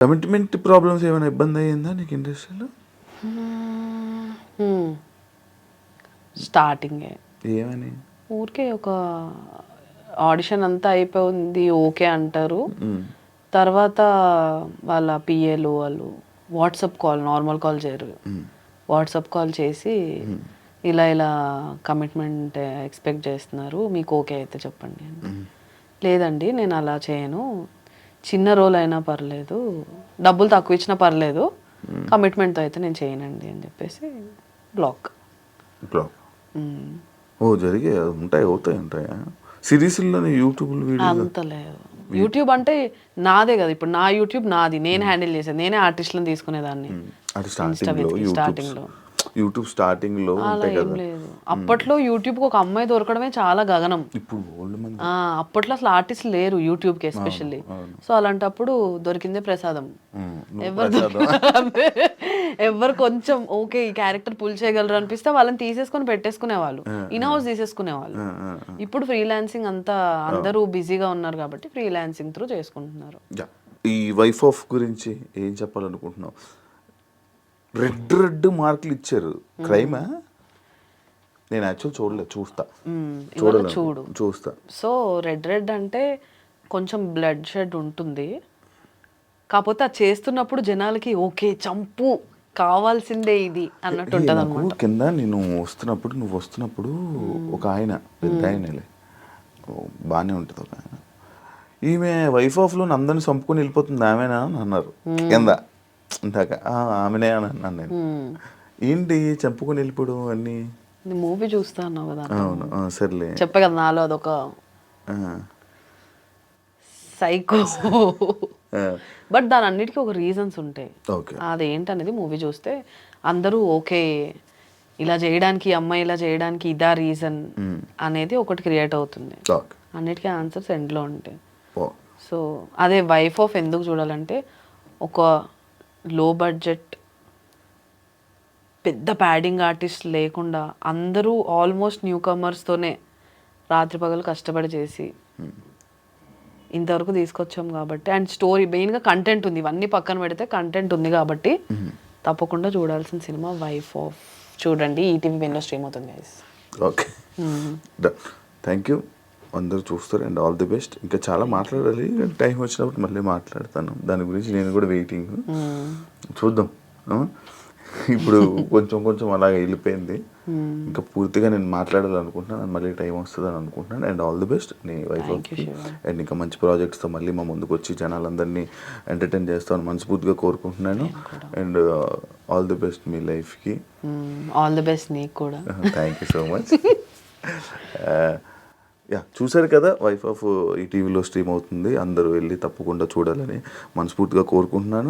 Commitment problems ఏమైనా ఇబ్బంది అయ్యిందా నీకు ఇండస్ట్రీలో? స్టార్టింగే ఏమని? ఊరికే ఒక ఆడిషన్ అంతా అయిపోయింది, ఓకే అంటారు. తర్వాత వాళ్ళ పిఏలు వాళ్ళు వాట్సాప్ కాల్, నార్మల్ కాల్ చేయరు, వాట్సాప్ కాల్ చేసి ఇలా ఇలా కమిట్మెంట్ ఎక్స్పెక్ట్ చేస్తున్నారు, మీకు ఓకే అయితే చెప్పండి అని. లేదండి నేను అలా చేయను, చిన్న రోల్ అయినా పర్లేదు, డబ్బులు తక్కువ ఇచ్చినా పర్లేదు, కమిట్మెంట్తో అయితే నేను చేయనండి అని చెప్పేసి బ్లాక్. ఓ జరిగే అవుతాయా సిరీస్లోనే? యూట్యూబ్లో వీడియో అంత లేదు. యూట్యూబ్ అంటే నాదే కదా, ఇప్పుడు నా యూట్యూబ్ నాది, నేను హ్యాండిల్ చేసేది, నేనే ఆర్టిస్టులను తీసుకునేదాన్ని. స్టార్టింగ్లో యూట్యూబ్ స్టార్టింగ్లో అలా ఉంటాయి ఏం కదా. లేదు. అప్పట్లో యూట్యూబ్కి ఒక అమ్మాయి దొరకడమే చాలా గగనం. ఇప్పుడు ఓల్డ్ మంది అప్పట్లో అసలు ఆర్టిస్టులు లేరు యూట్యూబ్కి ఎస్పెషల్లీ. సో అలాంటప్పుడు దొరికిందే ప్రసాదం. ఎవరు కొంచెం ఓకే ఈ క్యారెక్టర్ పుల్ చేయగలరు అనిపిస్తే వాళ్ళని తీసేసుకొని పెట్టేసుకునేవాళ్ళు, ఇన్ హౌస్ తీసేసుకునేవాళ్ళు. ఇప్పుడు ఫ్రీలాన్సింగ్ అంతా అందరూ బిజీగా ఉన్నారు కాబట్టి ఫ్రీలాన్సింగ్ త్రూ చేసుకుంటున్నారు. ఈ వైఫ్ ఆఫ్ గురించి ఏం చెప్పాలనుకుంటున్నావు? రెడ్ మార్కులు ఇచ్చారు, క్రైమా? నేను యాక్చువల్ చూస్తా. సో రెడ్ అంటే కొంచెం బ్లడ్ షెడ్ ఉంటుంది, కాకపోతే అది చేస్తున్నప్పుడు జనాలకి ఓకే చంపు కావాల్సిందే ఇది అన్నట్టు ఉంటుంది అన్నమాట. కింద నేను వస్తున్నప్పుడు, నువ్వు వస్తున్నప్పుడు ఒక ఆయన పెద్ద ఆయనలే బాగానే ఉంటుంది, ఒక ఆయన, ఈమె వైఫ్ ఆఫ్లో అందరిని చంపుకొని వెళ్ళిపోతుంది ఆమెనా అని అన్నారు కింద. ఇందాక ఆమెనే అని అన్నాను నేను. ఏంటి చంపుకొని వెళ్ళిపోవడం అన్నీ? మూవీ చూస్తా అన్నావు కదా. అవును సర్లే చెప్పే కదా, నాలో అదొక సైకో. బట్ దాని అన్నిటికీ ఒక రీజన్స్ ఉంటాయి. అదేంటనేది మూవీ చూస్తే అందరూ ఓకే ఇలా చేయడానికి, అమ్మాయి ఇలా చేయడానికి ఇదా రీజన్ అనేది ఒకటి క్రియేట్ అవుతుంది. అన్నిటికీ ఆన్సర్స్ ఎండ్లో ఉంటాయి. సో అదే వైఫ్ ఆఫ్ ఎందుకు చూడాలంటే, ఒక లో బడ్జెట్ పెద్ద ప్యాడింగ్ ఆర్టిస్ట్ లేకుండా అందరూ ఆల్మోస్ట్ న్యూ కమర్స్తోనే రాత్రి పగలు కష్టపడి చేసి ఇంతవరకు తీసుకొచ్చాం కాబట్టి, అండ్ స్టోరీ మెయిన్గా కంటెంట్ ఉంది, ఇవన్నీ పక్కన పెడితే కంటెంట్ ఉంది కాబట్టి తప్పకుండా చూడాల్సిన సినిమా వైఫ్ ఆఫ్. చూడండి, ఈటీవీ విన్లో స్ట్రీమ్ అవుతుంది గైస్. ఓకే థ్యాంక్ యూ, అందరూ చూస్తారు అండ్ ఆల్ ది బెస్ట్. ఇంకా చాలా మాట్లాడాలి, టైం వచ్చినప్పుడు మళ్ళీ మాట్లాడతాను దాని గురించి, నేను కూడా వెయిటింగ్. చూద్దాం. ఇప్పుడు కొంచెం అలాగే వెళ్ళిపోయింది, ఇంకా పూర్తిగా నేను మాట్లాడాలనుకుంటున్నాను, మళ్ళీ టైం వస్తుందని అనుకుంటున్నాను. అండ్ ఆల్ ది బెస్ట్ నీ వైఫ్ అండ్ ఇంకా మంచి ప్రాజెక్ట్స్తో మళ్ళీ మా ముందుకు వచ్చి జనాలందరినీ ఎంటర్టైన్ చేస్తామని మనస్ఫూర్తిగా కోరుకుంటున్నాను. అండ్ ఆల్ ది బెస్ట్ మీ లైఫ్కి. ఆల్ ది బెస్ట్ నీకు కూడా. Thank you so much. చూసారు కదా, వైఫ్ ఆఫ్ ఈ టీవీలో స్ట్రీమ్ అవుతుంది, అందరూ వెళ్ళి తప్పకుండా చూడాలని మనస్ఫూర్తిగా కోరుకుంటున్నాను.